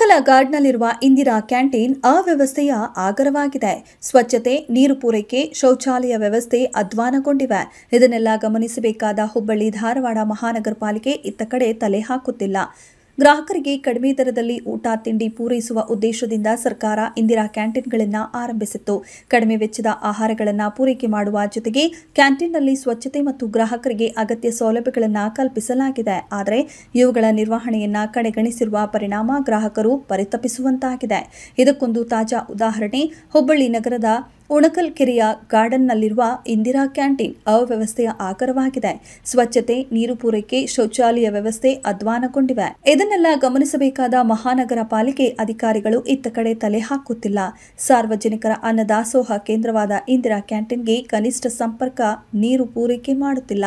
ಉಣಕಲ ಗಾರ್ಡ್ನಲ್ಲಿರುವ Indira canteen ಅವ್ಯವಸ್ಥೆಯ ಆಗರವಾಗಿದೆ. ಸ್ವಚ್ಛತೆ, ನೀರು ಪೂರೈಕೆ, ಶೌಚಾಲಯ ವ್ಯವಸ್ಥೆ ಅಧ್ವಾನಗೊಂಡಿವೆ. ಇದನ್ನೆಲ್ಲ ಗಮನಿಸಬೇಕಾದ ಹುಬ್ಬಳ್ಳಿ ಧಾರವಾಡ ಮಹಾನಗರ ಪಾಲಿಕೆ ಇತ್ತ ಕಡೆ ತಲೆ ಹಾಕುತ್ತಿಲ್ಲ. ಗ್ರಾಹಕರಿಗೆ ಕಡಿಮೆ ದರದಲ್ಲಿ ಊಟ ತಿಂಡಿ ಪೂರೈಸುವ ಉದ್ದೇಶದಿಂದ ಸರ್ಕಾರ ಇಂದಿರಾ ಕ್ಯಾಂಟೀನ್ಗಳನ್ನು ಆರಂಭಿಸಿತ್ತು. ಕಡಿಮೆ ವೆಚ್ಚದ ಆಹಾರಗಳನ್ನು ಪೂರೈಕೆ ಮಾಡುವ ಜೊತೆಗೆ ಕ್ಯಾಂಟೀನ್ನಲ್ಲಿ ಸ್ವಚ್ಛತೆ ಮತ್ತು ಗ್ರಾಹಕರಿಗೆ ಅಗತ್ಯ ಸೌಲಭ್ಯಗಳನ್ನು ಕಲ್ಪಿಸಲಾಗಿದೆ. ಆದರೆ ಇವುಗಳ ನಿರ್ವಹಣೆಯನ್ನು ಕಡೆಗಣಿಸಿರುವ ಪರಿಣಾಮ ಗ್ರಾಹಕರು ಪರಿತಪಿಸುವಂತಾಗಿದೆ. ಇದಕ್ಕೊಂದು ತಾಜಾ ಉದಾಹರಣೆ ಹುಬ್ಬಳ್ಳಿ ನಗರದ ಉಣಕಲ್ ಕೆರೆಯ ಗಾರ್ಡನ್ನಲ್ಲಿರುವ ಇಂದಿರಾ ಕ್ಯಾಂಟೀನ್ ಅವ್ಯವಸ್ಥೆಯ ಆಗರವಾಗಿದೆ. ಸ್ವಚ್ಛತೆ, ನೀರು ಪೂರೈಕೆ, ಶೌಚಾಲಯ ವ್ಯವಸ್ಥೆ ಅಧ್ವಾನಗೊಂಡಿವೆ. ಇದನ್ನೆಲ್ಲ ಗಮನಿಸಬೇಕಾದ ಮಹಾನಗರ ಪಾಲಿಕೆ ಅಧಿಕಾರಿಗಳು ಇತ್ತ ಕಡೆ ತಲೆ ಹಾಕುತ್ತಿಲ್ಲ. ಸಾರ್ವಜನಿಕರ ಅನ್ನದಾಸೋಹ ಕೇಂದ್ರವಾದ ಇಂದಿರಾ ಕ್ಯಾಂಟೀನ್ಗೆ ಕನಿಷ್ಠ ಸಂಪರ್ಕ ನೀರು ಪೂರೈಕೆ ಮಾಡುತ್ತಿಲ್ಲ.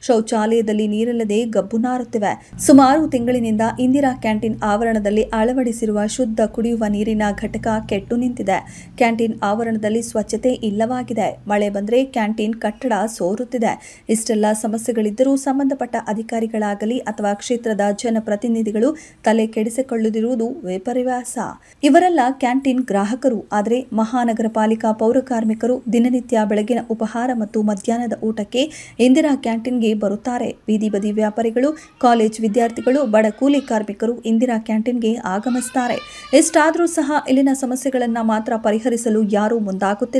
ಶೌಚಾಲಯದಲ್ಲಿ ನೀರಿಲ್ಲದೆ ಗಬ್ಬು ನಾರುತ್ತಿವೆ. ಸುಮಾರು ತಿಂಗಳಿನಿಂದ ಇಂದಿರಾ ಕ್ಯಾಂಟೀನ್ ಆವರಣದಲ್ಲಿ ಅಳವಡಿಸಿರುವ ಶುದ್ಧ ಕುಡಿಯುವ ನೀರಿನ ಘಟಕ ಕೆಟ್ಟು ನಿಂತಿದೆ. ಕ್ಯಾಂಟೀನ್ ಆವರಣದಲ್ಲಿ ಸ್ವಚ್ಛತೆ ಇಲ್ಲವಾಗಿದೆ. ಮಳೆ ಬಂದರೆ ಕ್ಯಾಂಟೀನ್ ಕಟ್ಟಡ ಸೋರುತ್ತಿದೆ. ಇಷ್ಟೆಲ್ಲ ಸಮಸ್ಯೆಗಳಿದ್ದರೂ ಸಂಬಂಧಪಟ್ಟ ಅಧಿಕಾರಿಗಳಾಗಲಿ ಅಥವಾ ಕ್ಷೇತ್ರದ ಜನಪ್ರತಿನಿಧಿಗಳು ತಲೆ ಕೆಡಿಸಿಕೊಳ್ಳದಿರುವುದು ವಿಪರ್ಯಾಸ. ಇವರೆಲ್ಲ ಕ್ಯಾಂಟೀನ್ ಗ್ರಾಹಕರು. ಆದರೆ ಮಹಾನಗರ ಪಾಲಿಕಾ ಪೌರ ಕಾರ್ಮಿಕರು ದಿನನಿತ್ಯ ಬೆಳಗಿನ ಉಪಹಾರ ಮತ್ತು ಮಧ್ಯಾಹ್ನದ ಊಟಕ್ಕೆ ಇಂದಿರಾ ಕ್ಯಾಂಟೀನ್ಗೆ ಬರುತ್ತಾರೆ. ಬೀದಿ ಬದಿ ವ್ಯಾಪಾರಿಗಳು, ಕಾಲೇಜ್ ವಿದ್ಯಾರ್ಥಿಗಳು, ಬಡ ಕೂಲಿ ಕಾರ್ಮಿಕರು ಇಂದಿರಾ ಕ್ಯಾಂಟೀನ್ಗೆ ಆಗಮಿಸುತ್ತಾರೆ. ಇಷ್ಟಾದರೂ ಸಹ ಇಲ್ಲಿನ ಸಮಸ್ಯೆಗಳನ್ನು ಮಾತ್ರ ಪರಿಹರಿಸಲು ಯಾರೂ ಮುಂದಾಗುತ್ತಿಲ್ಲ.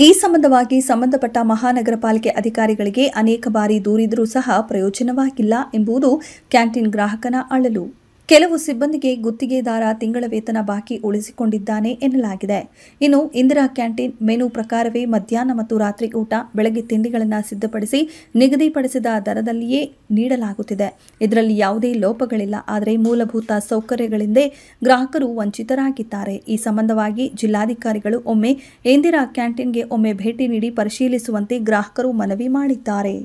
ಈ ಸಂಬಂಧವಾಗಿ ಸಂಬಂಧಪಟ್ಟ ಮಹಾನಗರ ಪಾಲಿಕೆ ಅಧಿಕಾರಿಗಳಿಗೆ ಅನೇಕ ಬಾರಿ ದೂರಿದರೂ ಸಹ ಪ್ರಯೋಜನವಾಗಿಲ್ಲ ಎಂಬುದು ಕ್ಯಾಂಟೀನ್ ಗ್ರಾಹಕನ ಅಳಲು. ಕೆಲವು ಸಿಬ್ಬಂದಿಗೆ ಗುತ್ತಿಗೆದಾರ ತಿಂಗಳ ವೇತನ ಬಾಕಿ ಉಳಿಸಿಕೊಂಡಿದ್ದಾನೆ ಎನ್ನಲಾಗಿದೆ. ಇನ್ನು ಇಂದಿರಾ ಕ್ಯಾಂಟೀನ್ ಮೆನು ಪ್ರಕಾರವೇ ಮಧ್ಯಾಹ್ನ ಮತ್ತು ರಾತ್ರಿ ಊಟ, ಬೆಳಗ್ಗೆ ತಿಂಡಿಗಳನ್ನು ಸಿದ್ಧಪಡಿಸಿ ನಿಗದಿಪಡಿಸಿದ ದರದಲ್ಲಿಯೇ ನೀಡಲಾಗುತ್ತಿದೆ. ಇದರಲ್ಲಿ ಯಾವುದೇ ಲೋಪಗಳಿಲ್ಲ. ಆದರೆ ಮೂಲಭೂತ ಸೌಕರ್ಯಗಳಿಂದ ಗ್ರಾಹಕರು ವಂಚಿತರಾಗಿದ್ದಾರೆ. ಈ ಸಂಬಂಧವಾಗಿ ಜಿಲ್ಲಾಧಿಕಾರಿಗಳು ಒಮ್ಮೆ ಇಂದಿರಾ ಕ್ಯಾಂಟೀನ್ಗೆ ಭೇಟಿ ನೀಡಿ ಪರಿಶೀಲಿಸುವಂತೆ ಗ್ರಾಹಕರು ಮನವಿ ಮಾಡಿದ್ದಾರೆ.